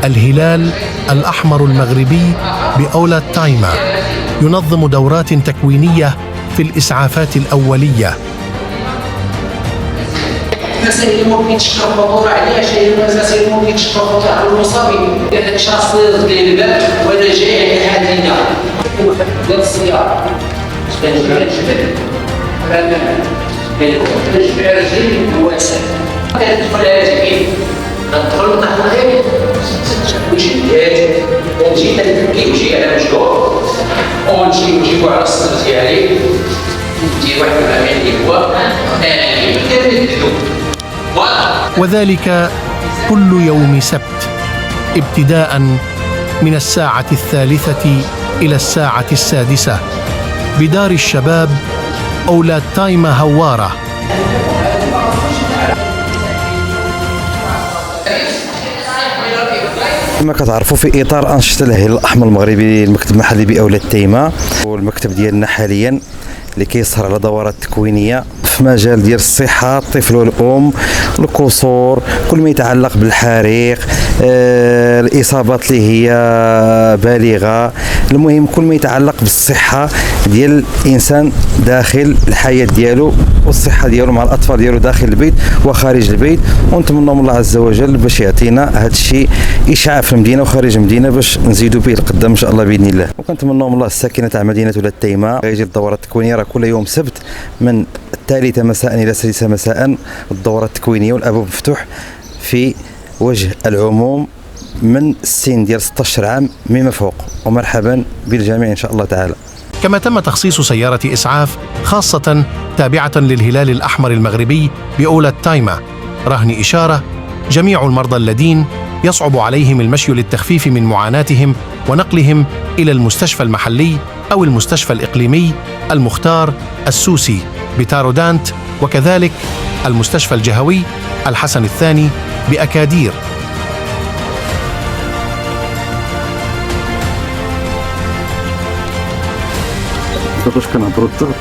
الهلال الأحمر المغربي بأولاد تايما ينظم دورات تكوينية في الإسعافات الأولية. المسائل اللي ممكن تشكر الخطوره عليها شيء المسائل اللي ممكن تشكر الخطوره على المصابين هذاك الشخص اللي ديال الباب وانا جاي على حادثه ديال السياره كنجبر الجبل كنجبر رجلي واسع كندخل هاتفين ندخل تحت الغيب وجهات ونجي كيمشي على مجهور ونجيبو على الصدر ديالي ندير واحد العمليه ديال هو كنرددو. وذلك كل يوم سبت ابتداء من الساعة 3 إلى الساعة 6 بدار الشباب أولاد تايما هوارة. كما كتعرفوا في اطار انشطه الهلال الاحمر المغربي المكتب المحلي باولاد تايما والمكتب ديالنا حاليا اللي كيسهر على دورات تكوينيه في مجال ديال الصحه، الطفل والام، الكسور، كل ما يتعلق بالحريق، الاصابات اللي هي بالغه، المهم كل ما يتعلق بالصحه ديال الانسان داخل الحياه ديالو والصحه ديالو مع الاطفال ديالو داخل البيت وخارج البيت. ونتمنى من الله عز وجل باش يعطينا هذا الشيء اشعاع في المدينه وخارج المدينه باش نزيدوا به القدام ان شاء الله باذن الله. وكنتمنى من الله الساكنه تاع مدينه ولاد تايما. غيجي الدورات التكوينيه راه كل يوم سبت من 3 مساء الى 6 مساء الدورات التكوينيه والابواب مفتوح في وجه العموم من السن ديال 16 عام مما فوق. ومرحبا بالجميع ان شاء الله تعالى. كما تم تخصيص سيارة إسعاف خاصة تابعة للهلال الأحمر المغربي بأولاد تايما رهن إشارة جميع المرضى الذين يصعب عليهم المشي للتخفيف من معاناتهم ونقلهم إلى المستشفى المحلي أو المستشفى الإقليمي المختار السوسي بتارودانت، وكذلك المستشفى الجهوي الحسن الثاني بأكادير. باش كنهضروا الضغط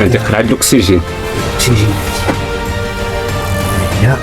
ندخل على الاكسجين يا